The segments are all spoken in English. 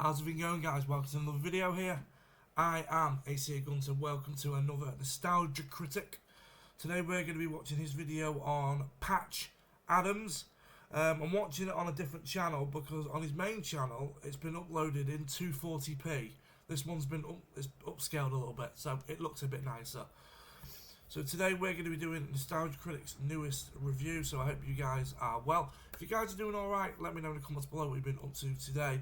How's it been going, guys? Welcome to another video here. I am AC Guenter. Welcome to another Nostalgia Critic. Today we're going to be watching his video on Patch Adams. I'm watching it on a different channel because on his main channel it's been uploaded in 240p. This one's been upscaled a little bit, so it looks a bit nicer. So today we're going to be doing Nostalgia Critic's newest review, so I hope you guys are well. If you guys are doing alright, let me know in the comments below what you've been up to today.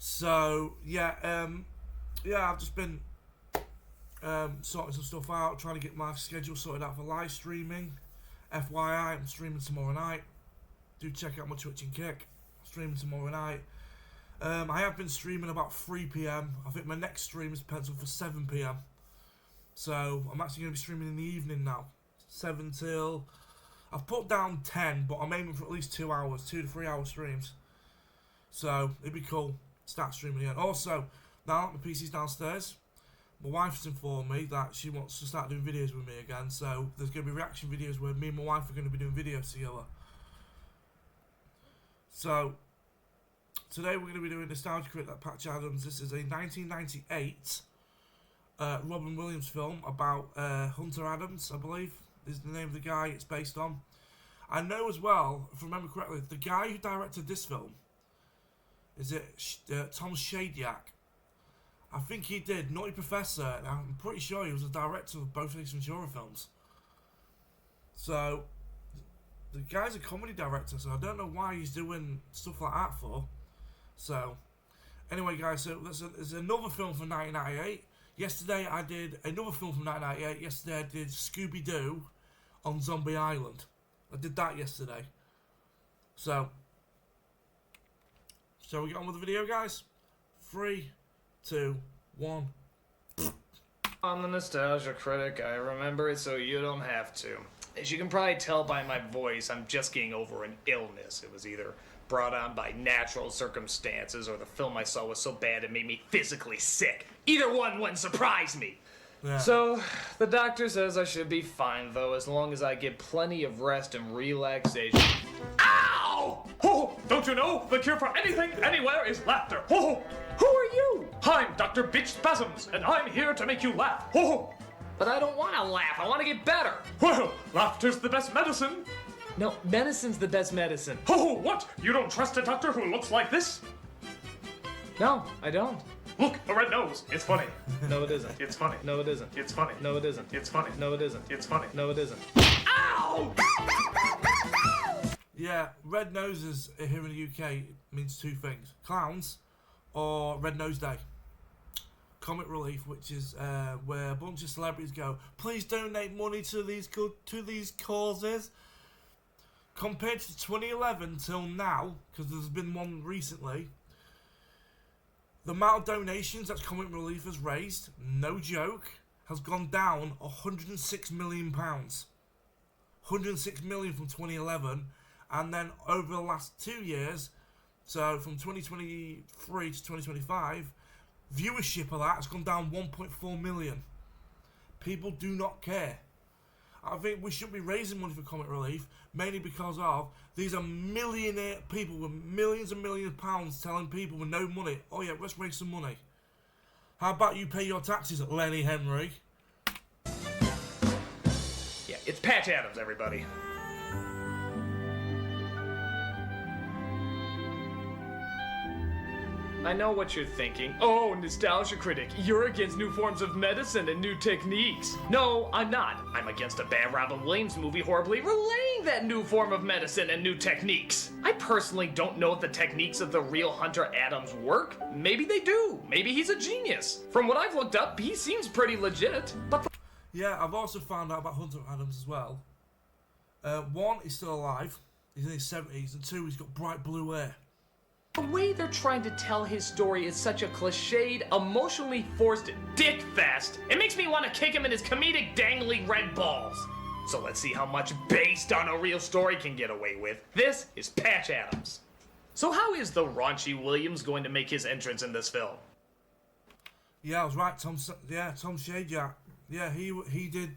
So, I've just been sorting some stuff out, trying to get my schedule sorted out for live streaming. FYI, I'm streaming tomorrow night. Do check out my Twitch and Kick. I'm streaming tomorrow night. I have been streaming about 3 PM. I think my next stream is penciled for 7 PM. So, I'm actually going to be streaming in the evening now. 7 till... I've put down 10, but I'm aiming for at least 2 hours, 2 to 3 hour streams. So, it'd be cool. Start streaming again. Also, now my PC's downstairs. My wife's informed me that she wants to start doing videos with me again. So, there's going to be reaction videos where me and my wife are going to be doing videos together. So, today we're going to be doing Nostalgia Critic at Patch Adams. This is a 1998 Robin Williams film about Hunter Adams, I believe, is the name of the guy it's based on. I know as well, if I remember correctly, the guy who directed this film, is it Tom Shadyac? I think he did Naughty Professor, and I'm pretty sure he was the director of both Ace Ventura films. So, the guy's a comedy director, so I don't know why he's doing stuff like that for. So, anyway guys, so there's another film from 1998. Yesterday I did another film from 1998. Yesterday I did Scooby-Doo on Zombie Island. I did that yesterday. So, shall we get on with the video, guys? 3, 2, 1. I'm the Nostalgia Critic. I remember it so you don't have to. As you can probably tell by my voice, I'm just getting over an illness. It was either brought on by natural circumstances or the film I saw was so bad it made me physically sick. Either one wouldn't surprise me. Yeah. So, the doctor says I should be fine, though, as long as I get plenty of rest and relaxation. Ow! Oh, don't you know? The cure for anything, anywhere is laughter. Oh, who are you? I'm Dr. Bitch Spasms, and I'm here to make you laugh. Oh, but I don't want to laugh. I want to get better. Well, laughter's the best medicine. No, medicine's the best medicine. Oh, what? You don't trust a doctor who looks like this? No, I don't. Look, a red nose. It's funny. No, it isn't. It's funny. No, it isn't. It's funny. No, it isn't. It's funny. No, it isn't. It's funny. No, it isn't. Ow! Yeah, red noses here in the UK means two things. Clowns or Red Nose Day. Comic Relief, which is where a bunch of celebrities go, please donate money to these causes. Compared to 2011 till now, because there's been one recently, the amount of donations that Comic Relief has raised, no joke, has gone down £106 million. 106 million from 2011, and then over the last 2 years, so from 2023 to 2025, viewership of that has gone down 1.4 million. People do not care. I think we should be raising money for Comic Relief, mainly because of these are millionaire people with millions and millions of pounds telling people with no money, oh yeah, let's raise some money. How about you pay your taxes, Lenny Henry? Yeah, it's Patch Adams, everybody. I know what you're thinking. Oh, Nostalgia Critic, you're against new forms of medicine and new techniques. No, I'm not. I'm against a bad Robin Williams movie horribly relaying that new form of medicine and new techniques. I personally don't know if the techniques of the real Hunter Adams work. Maybe they do. Maybe he's a genius. From what I've looked up, he seems pretty legit. But yeah, I've also found out about Hunter Adams as well. One, he's still alive. He's in his 70s. And two, he's got bright blue hair. The way they're trying to tell his story is such a cliched, emotionally forced dick fest. It makes me want to kick him in his comedic dangly red balls. So let's see how much based on a real story can get away with. This is Patch Adams. So how is the raunchy Williams going to make his entrance in this film? Yeah, I was right. Tom Shadyac. Yeah, he did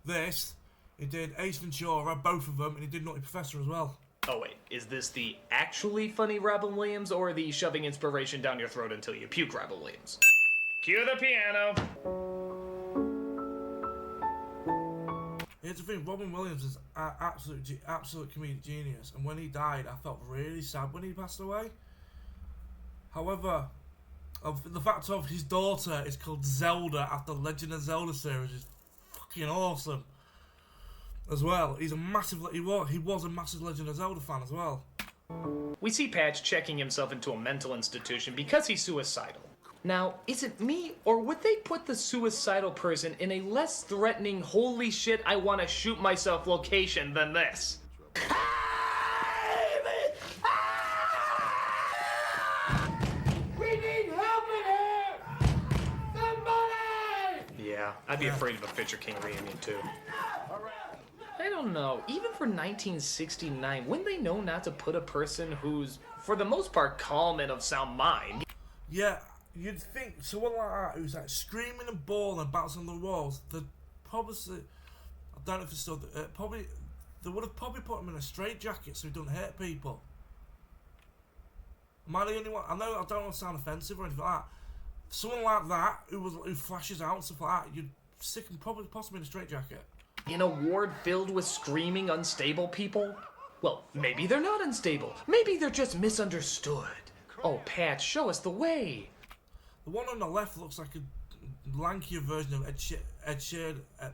this. He did Ace Ventura, both of them, and he did Naughty Professor as well. Oh wait, is this the actually funny Robin Williams or the shoving inspiration down your throat until you puke Robin Williams? Cue the piano. Here's the thing, Robin Williams is an absolute comedic genius, and when he died, I felt really sad when he passed away. However, the fact of his daughter is called Zelda after the Legend of Zelda series is fucking awesome. As well, he was a massive Legend of Zelda fan as well. We see Patch checking himself into a mental institution because he's suicidal. Now, is it me, or would they put the suicidal person in a less threatening, holy shit, I want to shoot myself location than this? We need help in here! Somebody! Yeah, I'd be afraid of a Fisher King reunion too. I don't know, even for 1969, wouldn't they know not to put a person who's, for the most part, calm and of sound mind? Yeah, you'd think someone like that who's like screaming and bawling and bouncing on the walls, they'd probably, I don't know if it's still, they would have probably put him in a straitjacket so he don't hurt people. Am I the only one? I know I don't want to sound offensive or anything like that. Someone like that who flashes out and stuff like that, you'd stick him possibly in a straitjacket. In a ward filled with screaming, unstable people? Well, maybe they're not unstable. Maybe they're just misunderstood. Oh, Pat, show us the way. The one on the left looks like a lankier version of Ed Sheeran. I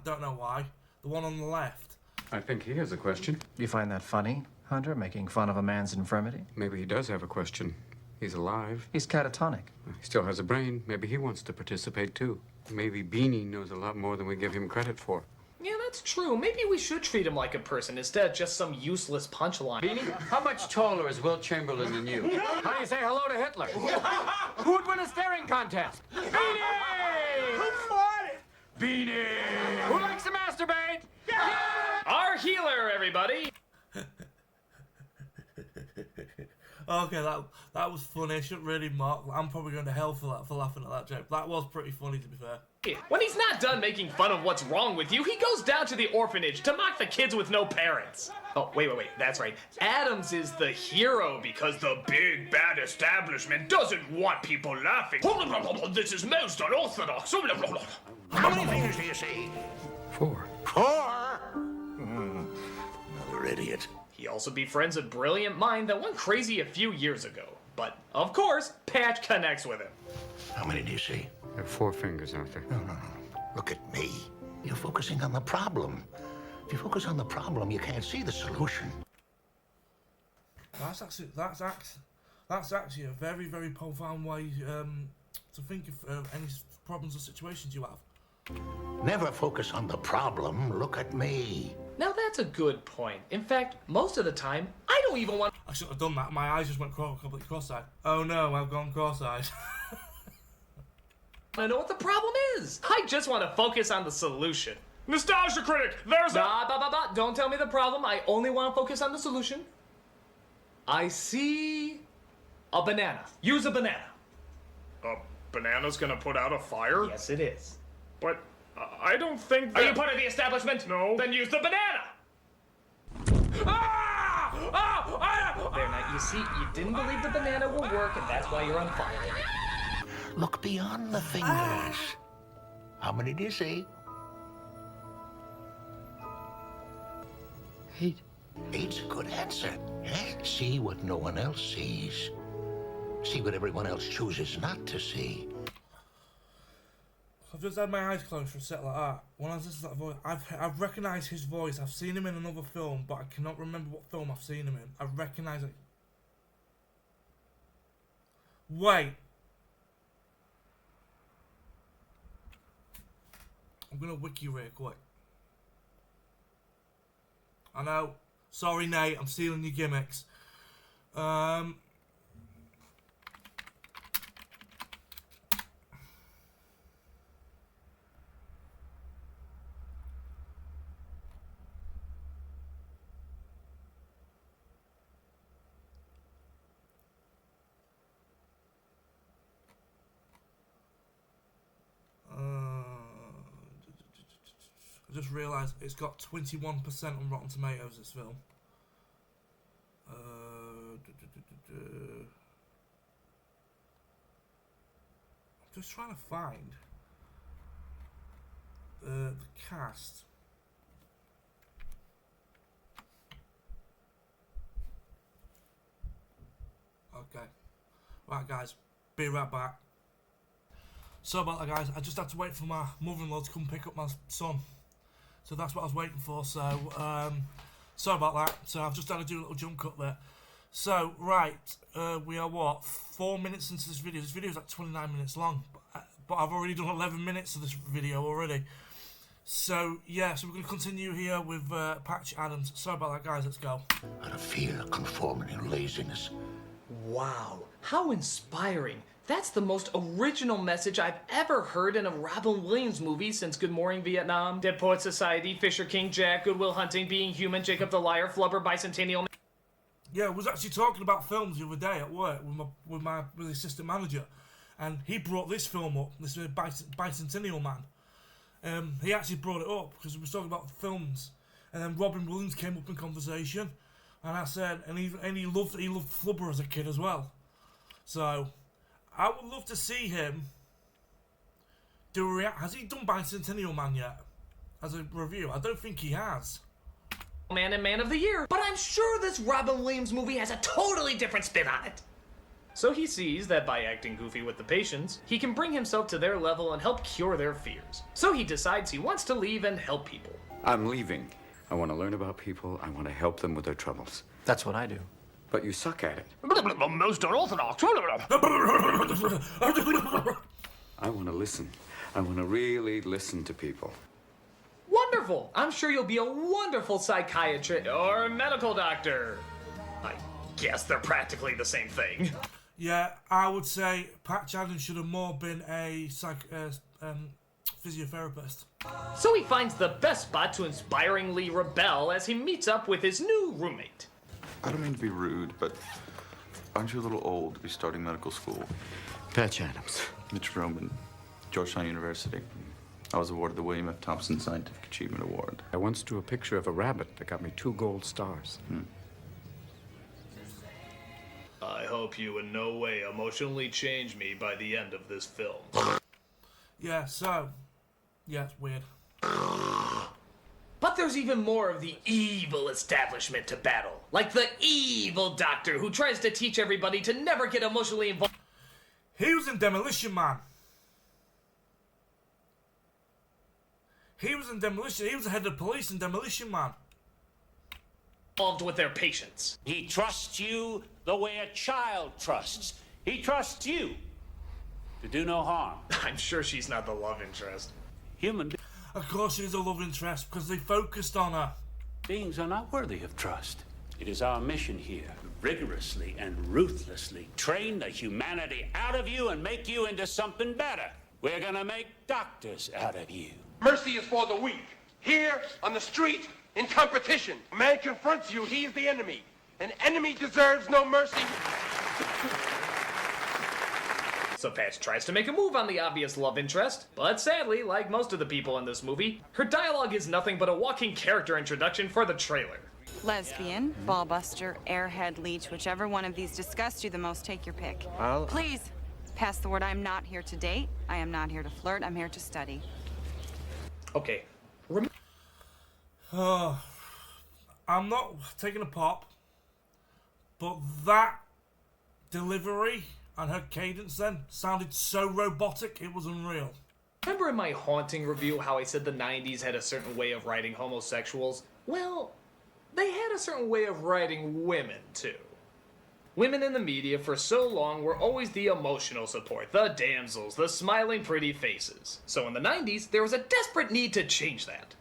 don't know why. The one on the left. I think he has a question. You find that funny, Hunter, making fun of a man's infirmity? Maybe he does have a question. He's alive. He's catatonic. He still has a brain. Maybe he wants to participate too. Maybe Beanie knows a lot more than we give him credit for. Yeah, that's true. Maybe we should treat him like a person instead of just some useless punchline. Beanie, how much taller is Wilt Chamberlain than you? How do you say hello to Hitler? Who would win a staring contest? Beanie! Who fought it? Beanie! Who likes to masturbate? Yeah! Our healer, everybody! Okay, that was funny. I shouldn't really mock. I'm probably going to hell for laughing at that joke. That was pretty funny, to be fair. When he's not done making fun of what's wrong with you, he goes down to the orphanage to mock the kids with no parents. Oh, wait, that's right. Adams is the hero because the big bad establishment doesn't want people laughing. This is most unorthodox. How many fingers do you see? 4. 4? Another idiot. He also befriends a brilliant mind that went crazy a few years ago. But, of course, Patch connects with him. How many do you see? There are 4 fingers, Arthur. No. Look at me. You're focusing on the problem. If you focus on the problem, you can't see the solution. That's actually a very, very profound way to think of any problems or situations you have. Never focus on the problem. Look at me. Now that's a good point. In fact, most of the time, I don't even want... I shouldn't have done that. My eyes just went completely cross-eyed. Oh no, I've gone cross-eyed. I know what the problem is. I just want to focus on the solution. Nostalgia critic, there's a... Don't tell me the problem. I only want to focus on the solution. I see a banana. Use a banana. A banana's gonna put out a fire? Yes, it is. But I don't think that... Are you part of the establishment? No. Then use the banana! There, now, you see, you didn't believe the banana will work, and that's why you're on fire. Look beyond the fingers. How many do you see? 8. 8's a good answer. See what no one else sees. See what everyone else chooses not to see. I've just had my eyes closed for a set like that. When I was listening to that voice, I've recognised his voice. I've seen him in another film, but I cannot remember what film I've seen him in. I recognise it. Wait. I'm gonna wiki real quick. I know. Sorry, Nate. I'm stealing your gimmicks. I just realised it's got 21% on Rotten Tomatoes, this film. just trying to find the cast. Okay. Right, guys. Be right back. So about that, guys. I just had to wait for my mother-in-law to come pick up my son. So that's what I was waiting for. So, sorry about that. So I've just had to do a little jump cut there. So, right. We are, what, 4 minutes into this video. This video is like 29 minutes long. But I've already done 11 minutes of this video already. So, yeah. So we're going to continue here with Patch Adams. Sorry about that, guys. Let's go. Out of fear, conformity, and laziness. Wow, how inspiring. That's the most original message I've ever heard in a Robin Williams movie since Good Morning Vietnam, Dead Poet Society, Fisher King Jack, Good Will Hunting, Being Human, Jacob the Liar, Flubber, Bicentennial. Yeah, I was actually talking about films the other day at work with the assistant manager, and he brought this film up, this Bicentennial Man. He actually brought it up because we was talking about films, and then Robin Williams came up in conversation, and I said, and he loved Flubber as a kid as well. So I would love to see him do a react. Has he done Bicentennial Man yet as a review? I don't think he has. Man and Man of the Year. But I'm sure this Robin Williams movie has a totally different spin on it. So he sees that by acting goofy with the patients, he can bring himself to their level and help cure their fears. So he decides he wants to leave and help people. I'm leaving. I want to learn about people. I want to help them with their troubles. That's what I do. But you suck at it. Most unorthodox. I want to listen. I want to really listen to people. Wonderful! I'm sure you'll be a wonderful psychiatrist or medical doctor. I guess they're practically the same thing. Yeah, I would say Patch Adams should have more been a physiotherapist. So he finds the best spot to inspiringly rebel as he meets up with his new roommate. I don't mean to be rude, but aren't you a little old to be starting medical school? Patch Adams. Mitch Roman, Georgetown University. I was awarded the William F. Thompson Scientific Achievement Award. I once drew a picture of a rabbit that got me 2 gold stars. I hope you in no way emotionally change me by the end of this film. Yeah, so, yeah, it's weird. But there's even more of the evil establishment to battle. Like the evil doctor who tries to teach everybody to never get emotionally involved. He was in Demolition Man. He was the head of police in Demolition Man. With their patients. He trusts you the way a child trusts. He trusts you to do no harm. I'm sure she's not the love interest. Human Of course she's a love interest because they focused on her. beings are not worthy of trust. It is our mission here to rigorously and ruthlessly train the humanity out of you and make you into something better. We're gonna make doctors out of you. Mercy is for the weak. Here, on the street, in competition. A man confronts you, he's the enemy. An enemy deserves no mercy. So Patch tries to make a move on the obvious love interest, but sadly, like most of the people in this movie, her dialogue is nothing but a walking character introduction for the trailer. Lesbian, ballbuster, airhead, leech, whichever one of these disgusts you the most, take your pick. Please, pass the word. I'm not here to date. I am not here to flirt. I'm here to study. Okay. I'm not taking a pop, but that delivery and her cadence then sounded so robotic, it was unreal. Remember in my haunting review how I said the 90s had a certain way of writing homosexuals? Well, they had a certain way of writing women, too. Women in the media for so long were always the emotional support, the damsels, the smiling pretty faces. So in the 90s, there was a desperate need to change that.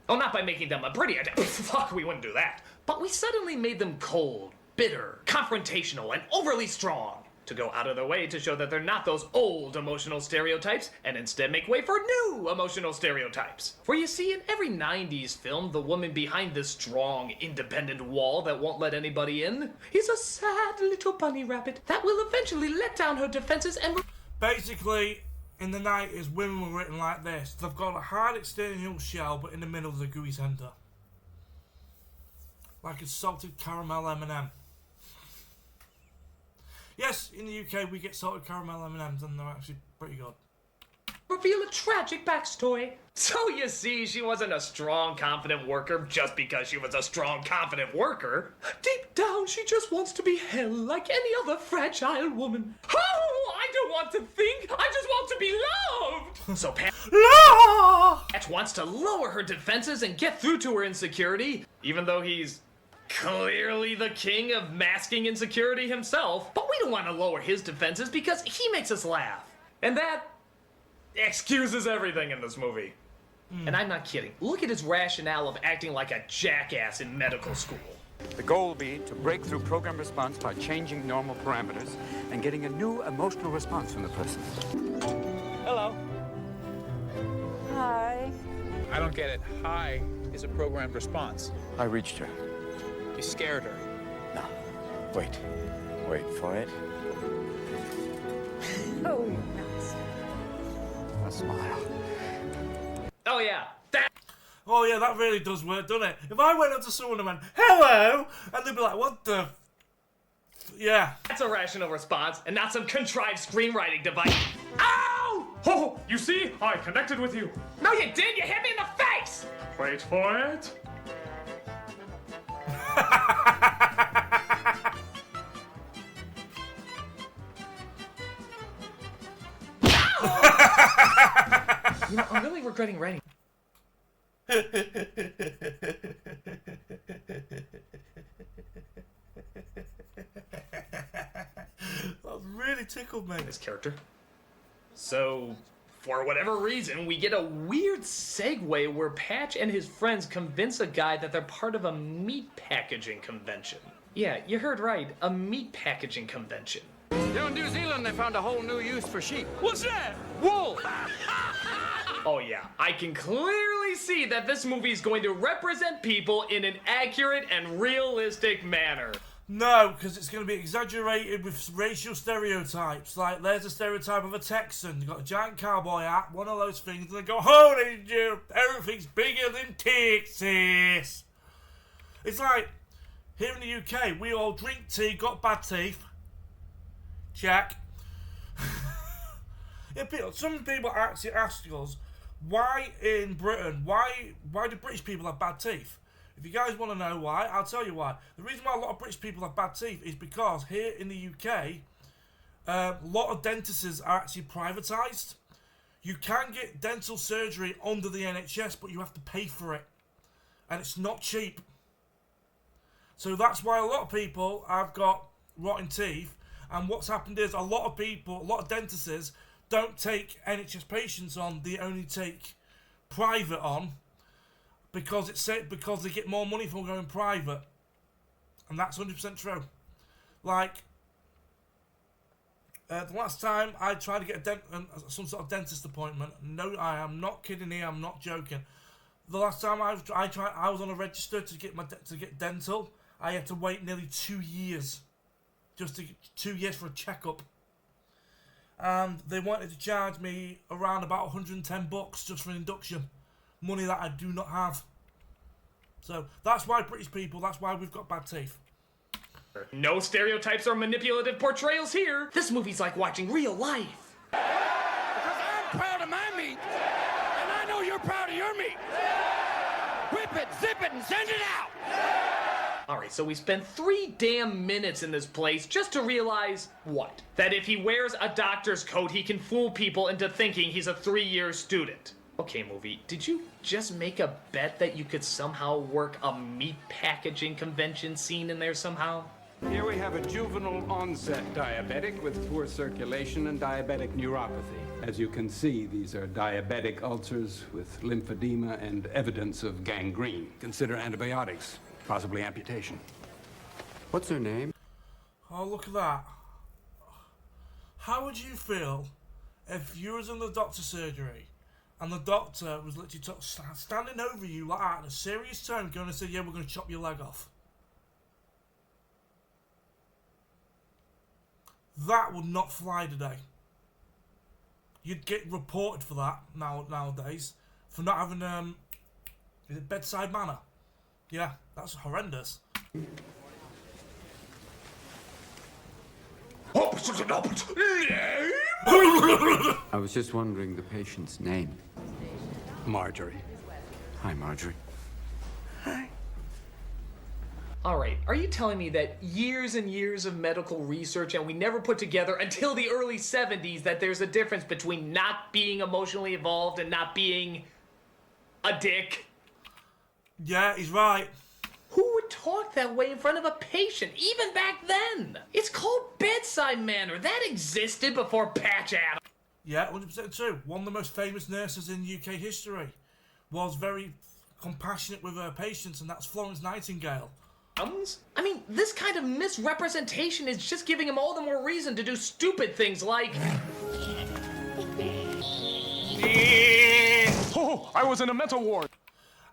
Oh, not by making them a prettier. Fuck, we wouldn't do that. But we suddenly made them cold, bitter, confrontational, and overly strong. To go out of their way to show that they're not those old emotional stereotypes, and instead make way for new emotional stereotypes. For you see, in every 90s film, the woman behind this strong, independent wall that won't let anybody in is a sad little bunny rabbit that will eventually let down her defenses and... Basically, in the 90s, women were written like this. They've got a hard external shell, but in the middle is a gooey centre. Like a salted caramel M&M. Yes, in the UK we get salted caramel M&Ms and they're actually pretty good. reveal a tragic backstory. So you see, she wasn't a strong, confident worker just because she was a strong, confident worker. Deep down, she just wants to be held like any other fragile woman. Oh, I don't want to think. I just want to be loved. So Patch wants to lower her defenses and get through to her insecurity, even though he's clearly the king of masking insecurity himself. But we don't want to lower his defenses because he makes us laugh. And that excuses everything in this movie. And I'm not kidding. Look at his rationale of acting like a jackass in medical school. The goal will be to break through program response by changing normal parameters and getting a new emotional response from the person. Hello. Hi. I don't get it. Hi is a programmed response. I reached her. You scared her. No. Wait. Wait for it. Oh, you're nuts. A smile. Oh yeah, that. Oh yeah, that really does work, doesn't it? If I went up to someone and went, hello, and they'd be like, what the... Yeah. That's a rational response, and not some contrived screenwriting device. Ow! Oh, you see? I connected with you. No, you did. You hit me in the face. Wait for it. You know, I'm really regretting writing. That really tickled me. This character. So, for whatever reason, we get a weird segue where Patch and his friends convince a guy that they're part of a meat packaging convention. Yeah, you heard right, a meat packaging convention. You know, in New Zealand, they found a whole new use for sheep. What's that? Wool! Oh yeah, I can clearly see that this movie is going to represent people in an accurate and realistic manner. No, because it's going to be exaggerated with racial stereotypes. Like, there's a stereotype of a Texan. You've got a giant cowboy hat, one of those things, and they go, holy Joe, everything's bigger than Texas. It's like, here in the UK, we all drink tea, got bad teeth. Check. Yeah, some people actually ask us, why in Britain, why do British people have bad teeth? If you guys want to know why, I'll tell you why. The reason why a lot of British people have bad teeth is because here in the UK, a lot of dentists are actually privatised. You can get dental surgery under the NHS, but you have to pay for it. And it's not cheap. So that's why a lot of people have got rotten teeth. And what's happened is a lot of people, a lot of dentists don't take NHS patients on. They only take private on because they get more money from going private. And that's 100% true. Like, the last time I tried to get some sort of dentist appointment, no, I am not kidding here, I'm not joking. The last time I was on a register to get dental, I had to wait nearly 2 years. Just to get 2 years for a checkup. And they wanted to charge me around about $110 just for an induction. Money that I do not have. So that's why British people, that's why we've got bad teeth. No stereotypes or manipulative portrayals here. This movie's like watching real life. Because I'm proud of my meat, and I know you're proud of your meat. Whip it, zip it, and send it out. Alright, so we spent 3 damn minutes in this place just to realize, what? That if he wears a doctor's coat, he can fool people into thinking he's a 3-year student. Okay, movie, did you just make a bet that you could somehow work a meat packaging convention scene in there somehow? Here we have a juvenile onset diabetic with poor circulation and diabetic neuropathy. As you can see, these are diabetic ulcers with lymphedema and evidence of gangrene. Consider antibiotics. Possibly amputation. What's her name? Oh, look at that. How would you feel if you was in the doctor's surgery and the doctor was literally standing over you like that in a serious tone going to say, yeah, we're going to chop your leg off? That would not fly today. You'd get reported for that nowadays for not having is it bedside manner. Yeah, that's horrendous. I was just wondering the patient's name. Marjorie. Hi, Marjorie. Alright, are you telling me that years and years of medical research and we never put together until the early 70s that there's a difference between not being emotionally involved and not being a dick? Yeah, he's right. Who would talk that way in front of a patient, even back then? It's called bedside manner. That existed before Patch Adams. Yeah, 100% true. One of the most famous nurses in UK history was very compassionate with her patients, and that's Florence Nightingale. I mean, this kind of misrepresentation is just giving him all the more reason to do stupid things like... Oh, I was in a mental ward.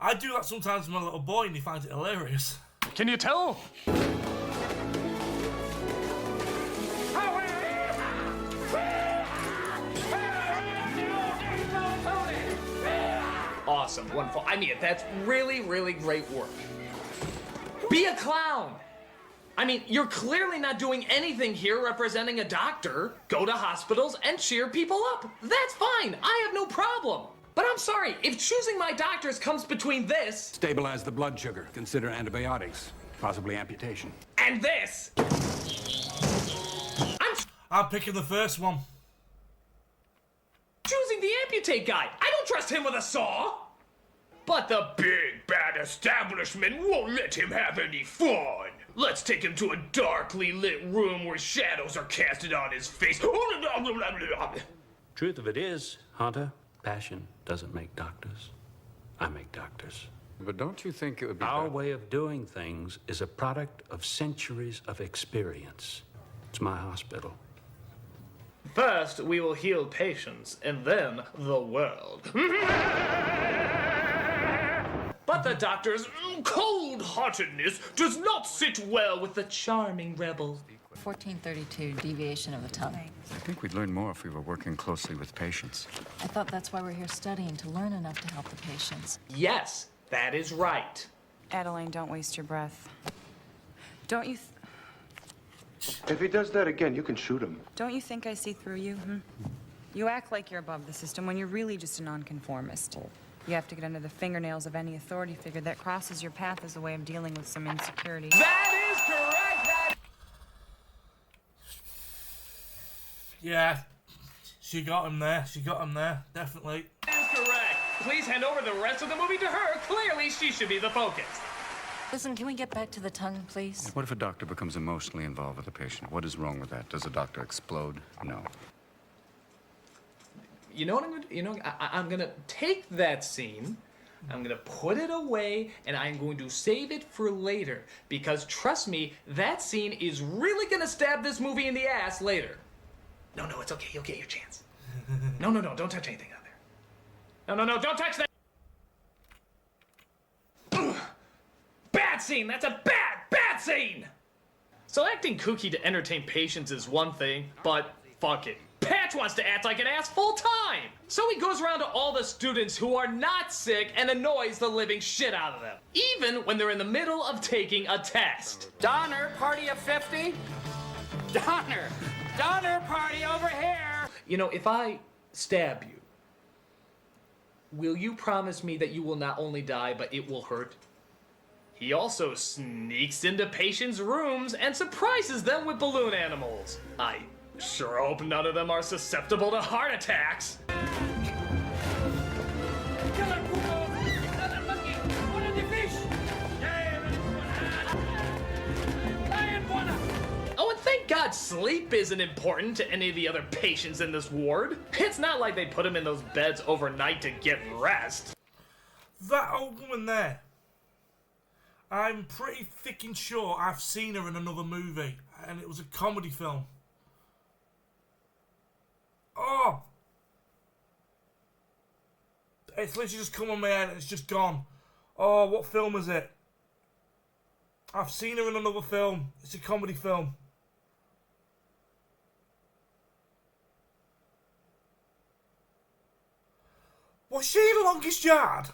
I do that sometimes with my little boy, and he finds it hilarious. Can you tell? Awesome, wonderful. I mean, that's really, really great work. Be a clown! I mean, you're clearly not doing anything here representing a doctor. Go to hospitals and cheer people up. That's fine. I have no problem. But I'm sorry, if choosing my doctors comes between this... Stabilize the blood sugar. Consider antibiotics. Possibly amputation. And this... I'm picking the first one. Choosing the amputate guy. I don't trust him with a saw. But the big bad establishment won't let him have any fun. Let's take him to a darkly lit room where shadows are casted on his face. Truth of it is, Hunter, passion doesn't make doctors. I make doctors. But don't you think it would be Our way of doing things is a product of centuries of experience. It's my hospital. First, we will heal patients, and then the world. But the doctor's cold-heartedness does not sit well with the charming rebel. 1432, deviation of the tongue. I think we'd learn more if we were working closely with patients. I thought that's why we're here studying, to learn enough to help the patients. Yes, that is right. Adeline, don't waste your breath. Don't you... If he does that again, you can shoot him. Don't you think I see through you? You act like you're above the system when you're really just a nonconformist. You have to get under the fingernails of any authority figure that crosses your path as a way of dealing with some insecurity. That is correct! Yeah, she got him there. She got him there, definitely. That is correct. Please hand over the rest of the movie to her. Clearly, she should be the focus. Listen, can we get back to the tongue, please? What if a doctor becomes emotionally involved with a patient? What is wrong with that? Does a doctor explode? No. You know what I'm gonna do? You know, I'm gonna take that scene, I'm gonna put it away, and I'm going to save it for later. Because trust me, that scene is really gonna stab this movie in the ass later. No, it's okay. You'll get your chance. No, don't touch anything out there. No, don't touch that. Bad scene. That's a bad scene. So acting kooky to entertain patients is one thing, but fuck it. Patch wants to act like an ass full time. So he goes around to all the students who are not sick and annoys the living shit out of them, even when they're in the middle of taking a test. Donner, party of 50? Donner, party over here. You know, if I stab you, will you promise me that you will not only die, but it will hurt? He also sneaks into patients' rooms and surprises them with balloon animals. I sure hope none of them are susceptible to heart attacks. Oh, and thank God sleep isn't important to any of the other patients in this ward. It's not like they put them in those beds overnight to get rest. That old woman there, I'm pretty freaking sure I've seen her in another movie, and it was a comedy film. Oh! It's literally just come on my head and it's just gone. Oh, what film is it? I've seen her in another film. It's a comedy film. Was she in Longest Yard?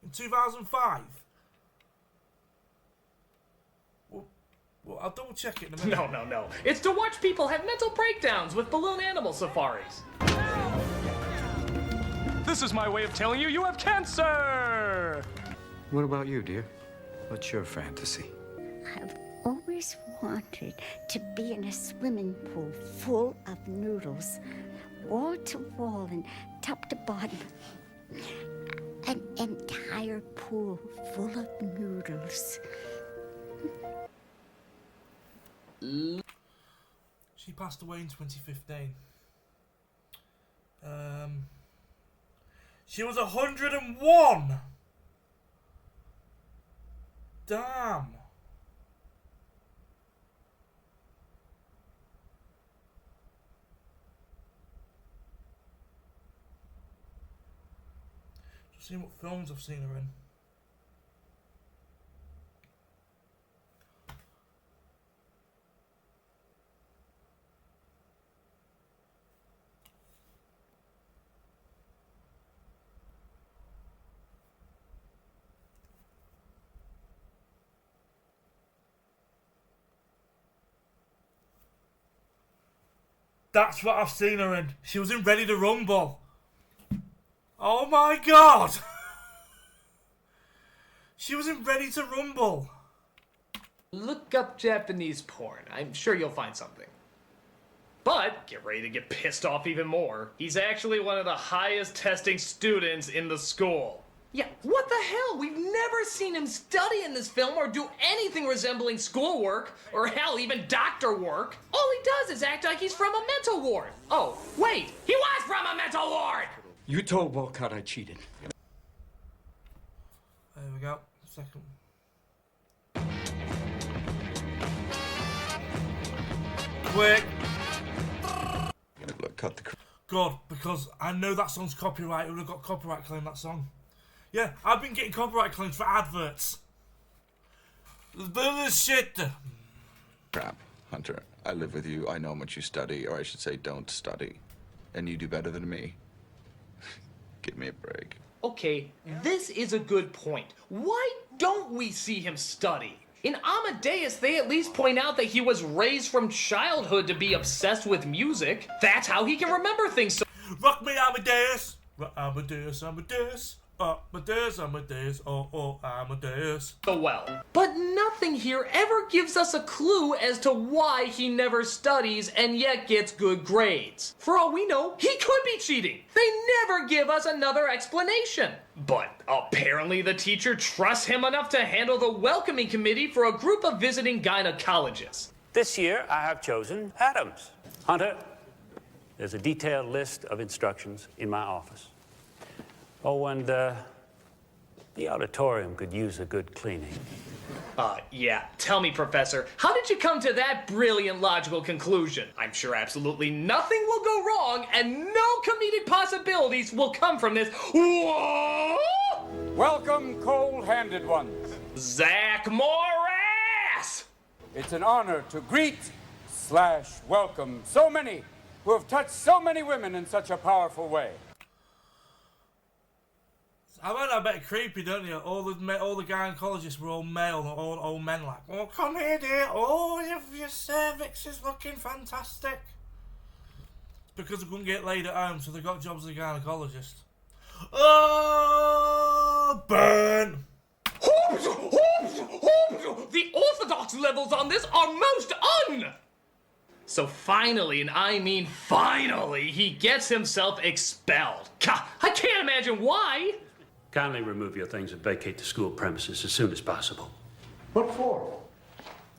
In 2005? Well, I'll double check it in a minute. No. It's to watch people have mental breakdowns with balloon animal safaris. This is my way of telling you you have cancer! What about you, dear? What's your fantasy? I've always wanted to be in a swimming pool full of noodles, wall to wall and top to bottom. An entire pool full of noodles. She passed away in 2015. She was 101! Damn! Just seeing what films I've seen her in. That's what I've seen her in. She was in Ready to Rumble. Oh my god! She was in Ready to Rumble. Look up Japanese porn. I'm sure you'll find something. But get ready to get pissed off even more. He's actually one of the highest testing students in the school. Yeah, what the hell? We've never seen him study in this film or do anything resembling schoolwork, or hell, even doctor work. All he does is act like he's from a mental ward. Oh, wait, he was from a mental ward! You told Wolcott I cheated. There we go. Second. Quick. Look, cut the. Good, because I know that song's copyright. It would have got copyright claim, that song. Yeah, I've been getting copyright claims for adverts. Bullshit. Crap, Hunter. I live with you. I know how much you study, or I should say don't study. And you do better than me. Give me a break. Okay, this is a good point. Why don't we see him study? In Amadeus, they at least point out that he was raised from childhood to be obsessed with music. That's how he can remember things so— Rock me, Amadeus! Amadeus, Amadeus. Amadeus, oh, Amadeus. So well. But nothing here ever gives us a clue as to why he never studies and yet gets good grades. For all we know, he could be cheating. They never give us another explanation. But apparently the teacher trusts him enough to handle the welcoming committee for a group of visiting gynecologists. This year, I have chosen Adams. Hunter, there's a detailed list of instructions in my office. Oh, and the auditorium could use a good cleaning. Yeah. Tell me, Professor, how did you come to that brilliant logical conclusion? I'm sure absolutely nothing will go wrong and no comedic possibilities will come from this. Whoa! Welcome, cold-handed ones. Zach Morris! It's an honor to greet/welcome so many who have touched so many women in such a powerful way. I find that a bit creepy, don't you? All the gynecologists were all male, all men, like, oh, come here, dear. Oh, your cervix is looking fantastic. It's because they couldn't get laid at home, so they got jobs as a gynecologist. Oh, burn! The orthodox levels on this are most So finally, and I mean finally, he gets himself expelled. God, I can't imagine why. Kindly remove your things and vacate the school premises as soon as possible. What for?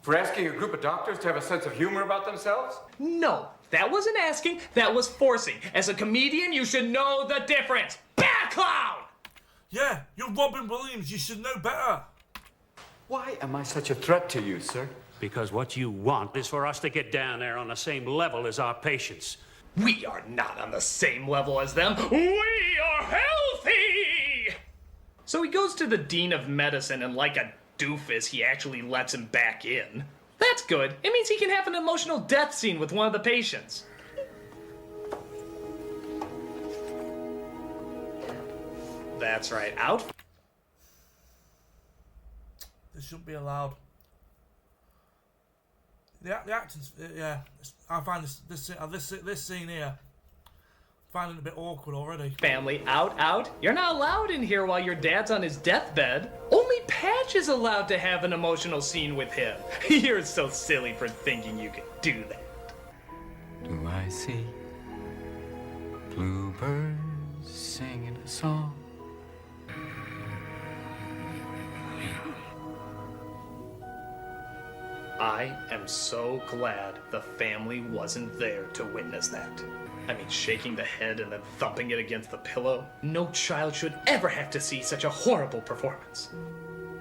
For asking a group of doctors to have a sense of humor about themselves? No, that wasn't asking, that was forcing. As a comedian, you should know the difference. Bad clown! Yeah, you're Robin Williams, you should know better. Why am I such a threat to you, sir? Because what you want is for us to get down there on the same level as our patients. We are not on the same level as them. We are healthy! So he goes to the dean of medicine and like a doofus, he actually lets him back in. That's good. It means he can have an emotional death scene with one of the patients. That's right. Out. This shouldn't be allowed. The acting's, yeah. I find this scene here, finding it a bit awkward already. Family out. You're not allowed in here while your dad's on his deathbed. Only Patch is allowed to have an emotional scene with him. You're so silly for thinking you could do that. Do I see bluebirds singing a song? I am so glad the family wasn't there to witness that. I mean, shaking the head and then thumping it against the pillow. No child should ever have to see such a horrible performance.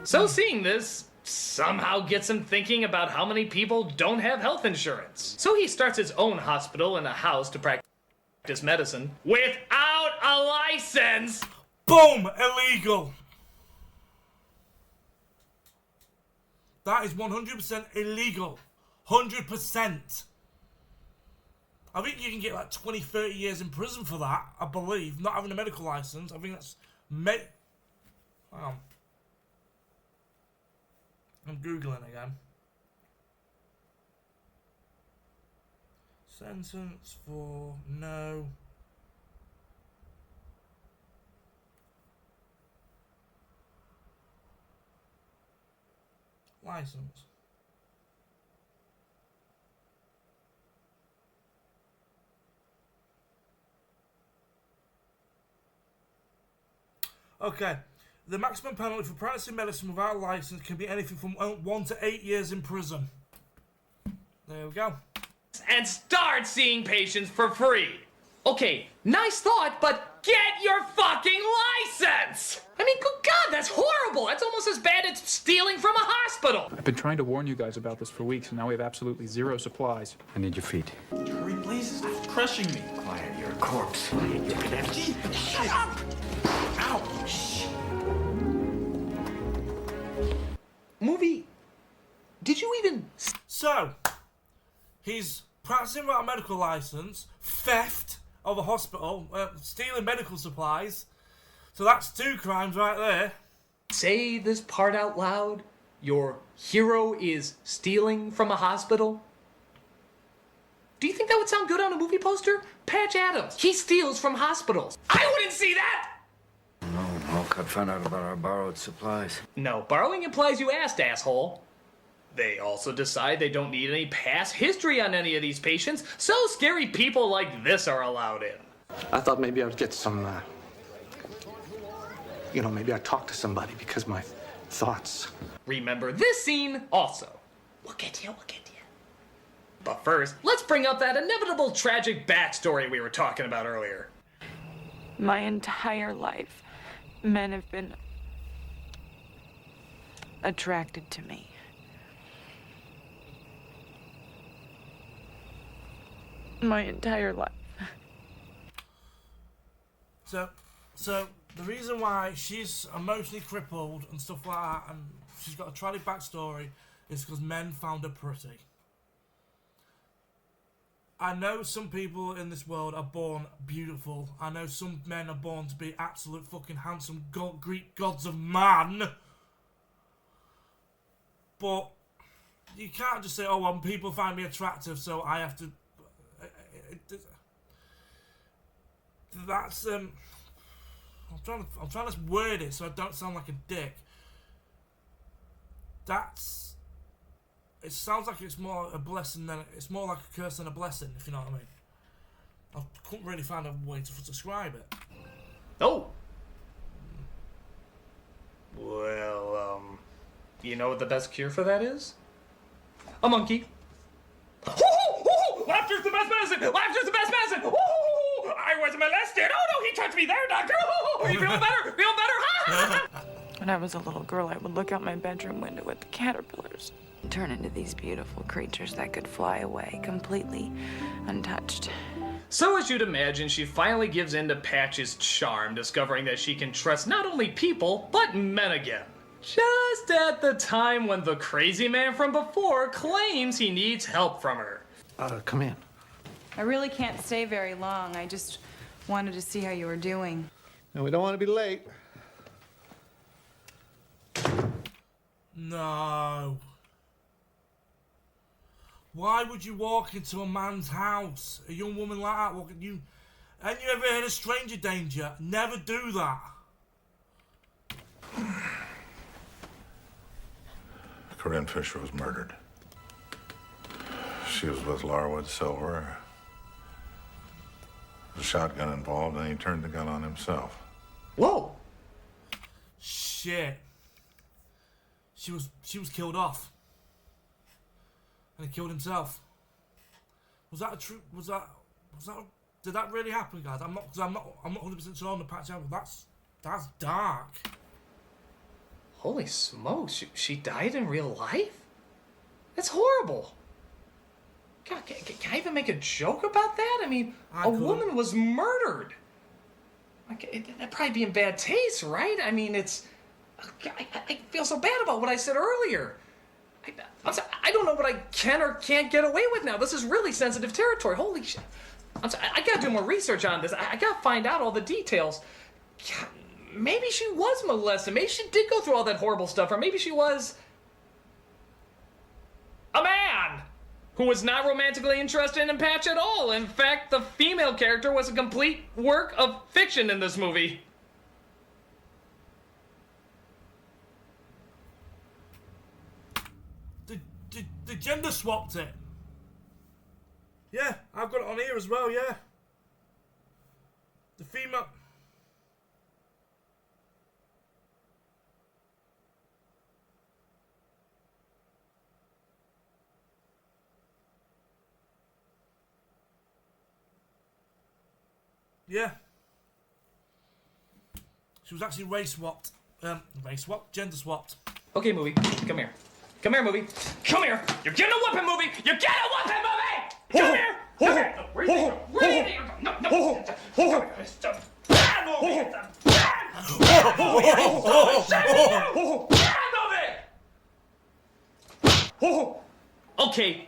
So seeing this somehow gets him thinking about how many people don't have health insurance. So he starts his own hospital in a house to practice medicine without a license. Boom! Illegal. That is 100% illegal. 100%. I think you can get like 20, 30 years in prison for that, I believe. Not having a medical license. I think that's... Hang on. I'm Googling again. Sentence for no... license. Okay. The maximum penalty for practicing medicine without a license can be anything from 1 to 8 years in prison. There we go. And start seeing patients for free. Okay, nice thought, but get your fucking license! I mean, good God, that's horrible! That's almost as bad as stealing from a hospital! I've been trying to warn you guys about this for weeks, and now we have absolutely zero supplies. I need your feet. Hurry, please. Stop crushing me. Quiet, you're a corpse. Quiet, you're an empty. Shut up! Ow! Shh. Movie, did you even... So, he's practicing without a medical license, theft of a hospital, stealing medical supplies. So that's 2 crimes right there. Say this part out loud. Your hero is stealing from a hospital. Do you think that would sound good on a movie poster? Patch Adams. He steals from hospitals. I wouldn't see that! No, Hawkeye found out about our borrowed supplies. No, borrowing implies you asked, asshole. They also decide they don't need any past history on any of these patients, so scary people like this are allowed in. I thought maybe I would get some, maybe I'd talk to somebody because my thoughts. Remember this scene also. We'll get to you. But first, let's bring up that inevitable tragic backstory we were talking about earlier. My entire life, men have been attracted to me. My entire life. So the reason why she's emotionally crippled and stuff like that, and she's got a tragic backstory, is because men found her pretty. I know some people in this world are born beautiful. I know some men are born to be absolute fucking handsome Greek gods of man. But you can't just say, oh, well, people find me attractive, so I have to... That's I'm trying to word it so I don't sound like a dick. It sounds like it's more a blessing than it's more like a curse than a blessing, if you know what I mean. I couldn't really find a way to describe it. Oh. Well, you know what the best cure for that is? A monkey. Laughter's the best medicine! Laughter's the best medicine! I was molested! Oh no, he touched me there, doctor! Are you feeling better? Feeling better? When I was a little girl, I would look out my bedroom window at the caterpillars, turn into these beautiful creatures that could fly away completely untouched. So as you'd imagine, she finally gives in to Patch's charm, discovering that she can trust not only people, but men again. Just at the time when the crazy man from before claims he needs help from her. Come in. I really can't stay very long. I just wanted to see how you were doing. And we don't want to be late. No. Why would you walk into a man's house? A young woman like that, and you ever heard of stranger danger? Never do that. Corinne Fisher was murdered. She was with Larwood Silver. There's a shotgun involved, and he turned the gun on himself. Whoa! Shit. She was killed off. And he killed himself. Was that a true? Was that? Did that really happen, guys? I'm not 100% sure on the patch out, but that's dark. Holy smokes! She died in real life? That's horrible. God, can I even make a joke about that? I mean, a woman was murdered. That'd probably be in bad taste, right? I mean, it's... I feel so bad about what I said earlier. I'm sorry, I don't know what I can or can't get away with now. This is really sensitive territory. Holy shit. I'm sorry, I gotta do more research on this. I gotta find out all the details. God, maybe she was molested. Maybe she did go through all that horrible stuff. Or maybe she was... a man who was not romantically interested in Patch at all. In fact, the female character was a complete work of fiction in this movie. The gender swapped it. Yeah, I've got it on here as well, yeah. The female... Yeah. She was actually race swapped. Gender swapped. Okay, movie, come here. Come here, movie. Come here. You're getting a whooping, movie. You're getting a whooping, movie. Come here. Come here. Where do you think? Where do you think? No. It's a bad movie. It's a bad movie. Okay.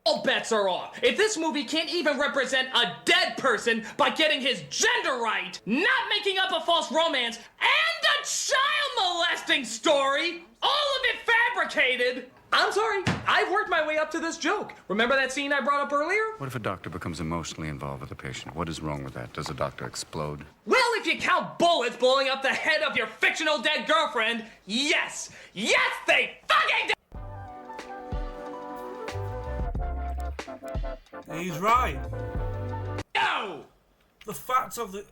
All bets are off. If this movie can't even represent a dead person by getting his gender right, not making up a false romance, and a child molesting story, all of it fabricated, I'm sorry, I've worked my way up to this joke. Remember that scene I brought up earlier? What if a doctor becomes emotionally involved with a patient? What is wrong with that? Does a doctor explode? Well, if you count bullets blowing up the head of your fictional dead girlfriend, yes. Yes, they fucking do! He's right. No! The fact of the...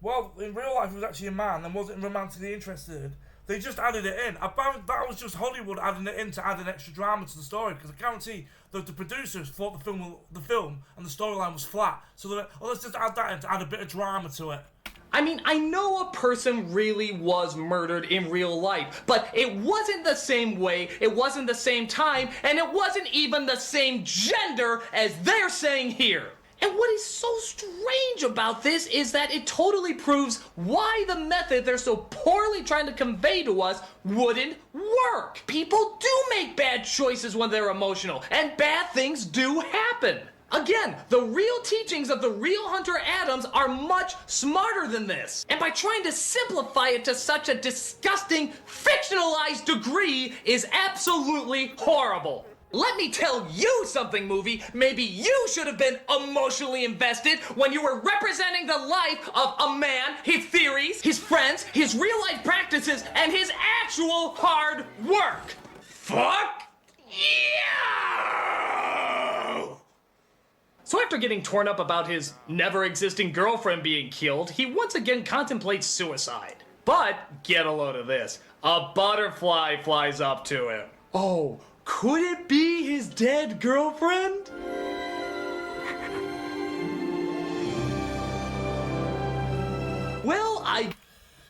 Well, in real life he was actually a man and wasn't romantically interested. They just added it in. That was just Hollywood adding it in to add an extra drama to the story, because I guarantee that the producers thought the film and the storyline was flat. So they went, oh, let's just add that in to add a bit of drama to it. I mean, I know a person really was murdered in real life, but it wasn't the same way, it wasn't the same time, and it wasn't even the same gender as they're saying here. And what is so strange about this is that it totally proves why the method they're so poorly trying to convey to us wouldn't work. People do make bad choices when they're emotional, and bad things do happen. Again, the real teachings of the real Hunter Adams are much smarter than this. And by trying to simplify it to such a disgusting, fictionalized degree is absolutely horrible. Let me tell you something, movie. Maybe you should have been emotionally invested when you were representing the life of a man, his theories, his friends, his real-life practices, and his actual hard work. Fuck yeah! So after getting torn up about his never-existing girlfriend being killed, he once again contemplates suicide. But get a load of this. A butterfly flies up to him. Oh, could it be his dead girlfriend? Well,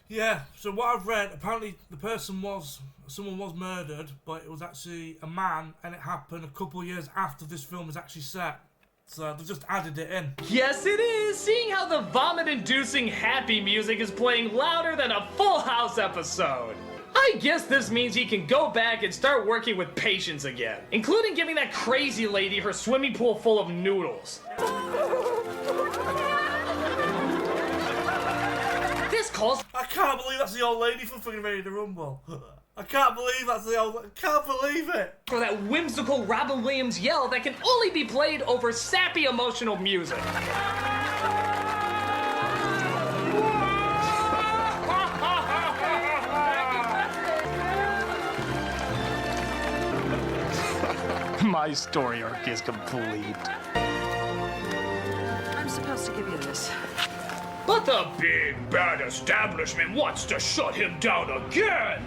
Yeah, so what I've read, apparently someone was murdered, but it was actually a man, and it happened a couple of years after this film was actually set. So they've just added it in. Yes, it is! Seeing how the vomit-inducing happy music is playing louder than a Full House episode. I guess this means he can go back and start working with patients again, including giving that crazy lady her swimming pool full of noodles. This calls... I can't believe that's the old lady from fucking Ready to Rumble. I can't believe that's the old... I can't believe it! For that whimsical Robin Williams yell that can only be played over sappy emotional music. My story arc is complete. I'm supposed to give you this. But the big bad establishment wants to shut him down again!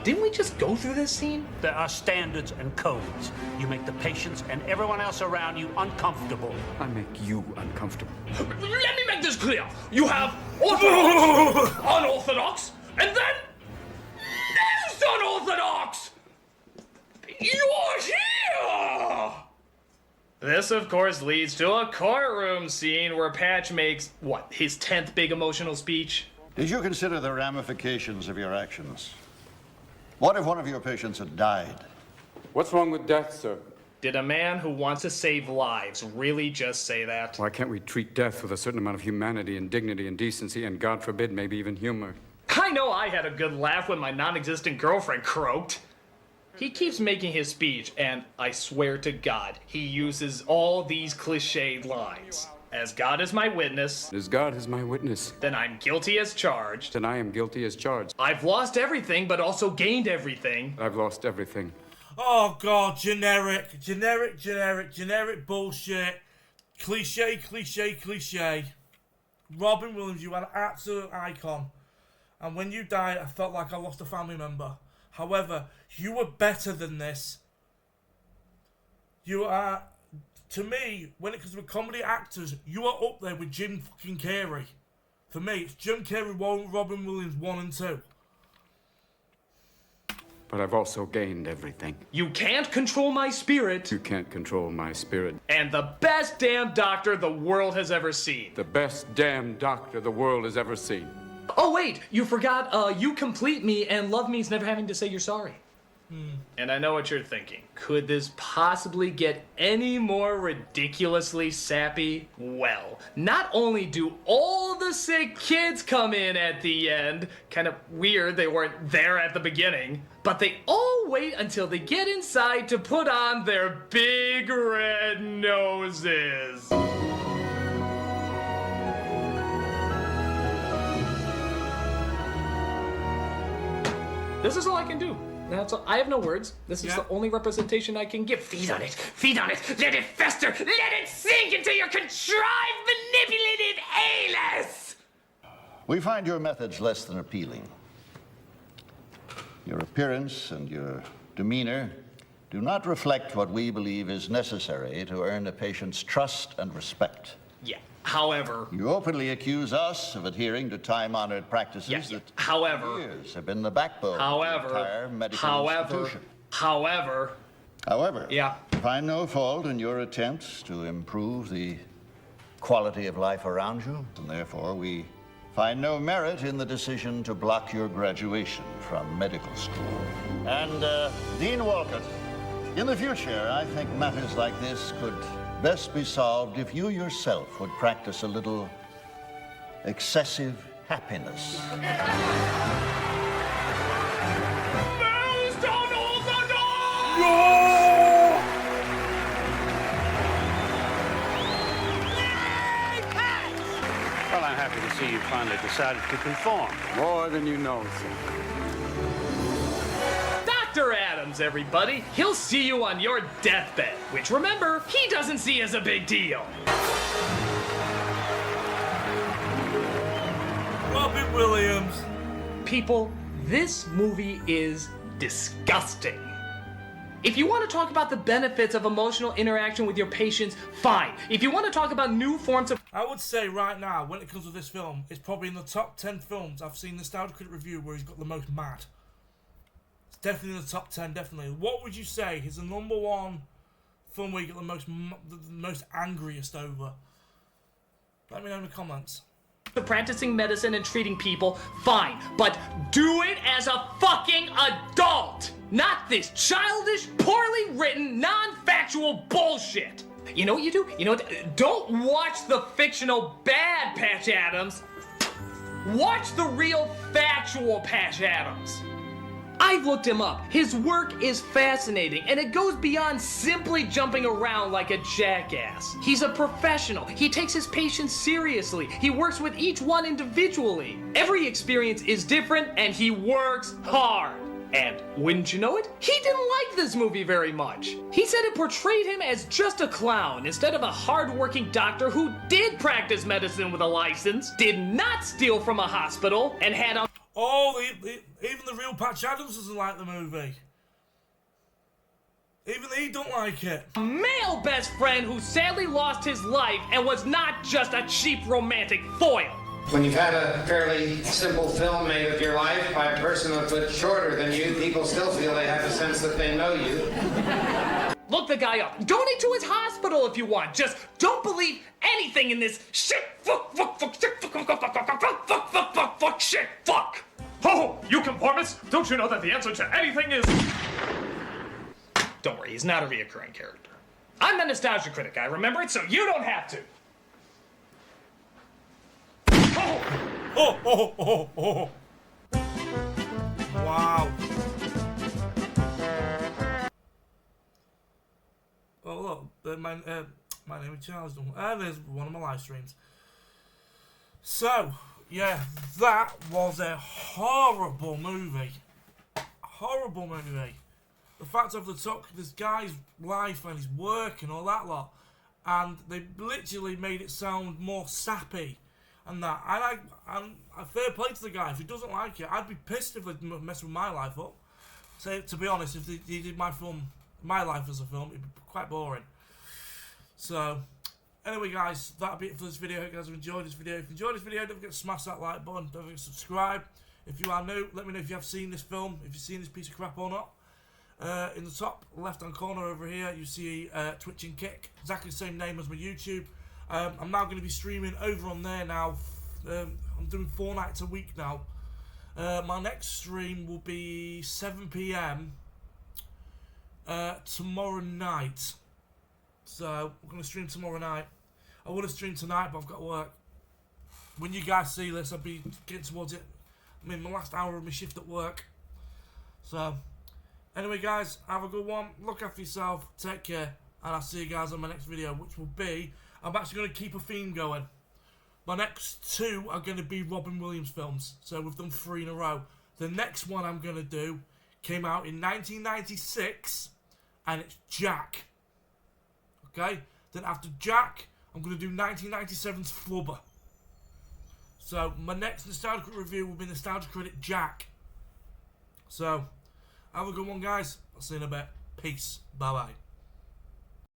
Didn't we just go through this scene? There are standards and codes. You make the patients and everyone else around you uncomfortable. I make you uncomfortable. Let me make this clear. You have orthodox, unorthodox, and then most unorthodox! You're here! This, of course, leads to a courtroom scene where Patch makes, what, his 10th big emotional speech? Did you consider the ramifications of your actions? What if one of your patients had died? What's wrong with death, sir? Did a man who wants to save lives really just say that? Why can't we treat death with a certain amount of humanity and dignity and decency and, God forbid, maybe even humor? I know I had a good laugh when my non-existent girlfriend croaked. He keeps making his speech, and I swear to God, he uses all these cliched lines. As God is my witness. As God is my witness. Then I'm guilty as charged. Then I am guilty as charged. I've lost everything, but also gained everything. I've lost everything. Oh, God, generic bullshit. Cliche. Robin Williams, you are an absolute icon. And when you died, I felt like I lost a family member. However, you were better than this. You are, to me, when it comes to comedy actors, you are up there with Jim fucking Carrey. For me, it's Jim Carrey, Robin Williams 1 and 2. But I've also gained everything. You can't control my spirit. You can't control my spirit. And the best damn doctor the world has ever seen. The best damn doctor the world has ever seen. Oh, wait, you forgot, you complete me, and love means never having to say you're sorry. And I know what you're thinking. Could this possibly get any more ridiculously sappy? Well, not only do all the sick kids come in at the end, kind of weird they weren't there at the beginning, but they all wait until they get inside to put on their big red noses. This is all I can do. That's all. I have no words. This is the only representation I can give. Feed on it. Feed on it. Let it fester. Let it sink into your contrived, manipulative anus. We find your methods less than appealing. Your appearance and your demeanor do not reflect what we believe is necessary to earn a patient's trust and respect. Yeah. However, you openly accuse us of adhering to time-honored practices that for years have been the backbone of the entire medical institution. However, find no fault in your attempts to improve the quality of life around you, and therefore we find no merit in the decision to block your graduation from medical school. And Dean Walcott, in the future, I think matters like this could best be solved if you yourself would practice a little excessive happiness. Well, I'm happy to see you finally decided to conform. More than you know, sir. Dr. Adams, everybody. He'll see you on your deathbed, which, remember, he doesn't see as a big deal. Robin Williams. People, this movie is disgusting. If you want to talk about the benefits of emotional interaction with your patients, fine. If you want to talk about new forms of... I would say right now, when it comes to this film, it's probably in the top 10 films I've seen the Nostalgia Critic review where he's got the most mad. It's definitely in the top 10, definitely. What would you say is the number one film where you get the most angriest over? Let me know in the comments. Practicing medicine and treating people, fine. But do it as a fucking adult! Not this childish, poorly written, non-factual bullshit! You know what you do? You know what? Don't watch the fictional bad Patch Adams. Watch the real factual Patch Adams. I've looked him up. His work is fascinating, and it goes beyond simply jumping around like a jackass. He's a professional. He takes his patients seriously. He works with each one individually. Every experience is different, and he works hard. And wouldn't you know it, he didn't like this movie very much. He said it portrayed him as just a clown instead of a hard-working doctor who did practice medicine with a license, did not steal from a hospital, and had a... Oh, even the real Patch Adams doesn't like the movie. Even he don't like it. A male best friend who sadly lost his life and was not just a cheap romantic foil. When you've had a fairly simple film made of your life by a person a bit shorter than you, people still feel they have a sense that they know you. Look the guy up. Donate to his hospital if you want. Just don't believe anything in this shit. Fuck, shit, fuck. Oh, you conformists! Don't you know that the answer to anything is... Don't worry, he's not a reoccurring character. I'm the Nostalgia Critic. I remember it, so you don't have to. Oh. Wow. Oh, look, my name is Charles. And there's one of my live streams. So, yeah, that was a horrible movie. Horrible movie. The fact of they took this guy's life and his work and all that lot, and they literally made it sound more sappy. And that, and I fair play to the guy. If he doesn't like it, I'd be pissed if they messed with my life up. So, to be honest, if he did my life as a film, it'd be quite boring. So, anyway, guys, that'll be it for this video. I hope you guys have enjoyed this video. If you enjoyed this video, don't forget to smash that like button. Don't forget to subscribe. If you are new, let me know if you have seen this film, if you've seen this piece of crap or not. In the top left-hand corner over here, you see Twitch and Kick. Exactly the same name as my YouTube. I'm now going to be streaming over on there now. I'm doing 4 nights a week now. My next stream will be 7 PM tomorrow night. So I'm going to stream tomorrow night. I would have streamed tonight, but I've got work. When you guys see this, I'll be getting towards it. I'm in my last hour of my shift at work. So anyway, guys, have a good one. Look after yourself. Take care. And I'll see you guys on my next video, which will be... I'm actually going to keep a theme going. My next 2 are going to be Robin Williams films. So we've done 3 in a row. The next one I'm going to do came out in 1996. And it's Jack. Okay? Then after Jack, I'm going to do 1997's Flubber. So my next Nostalgia Critic review will be Nostalgia Critic Jack. So, have a good one, guys. I'll see you in a bit. Peace. Bye-bye.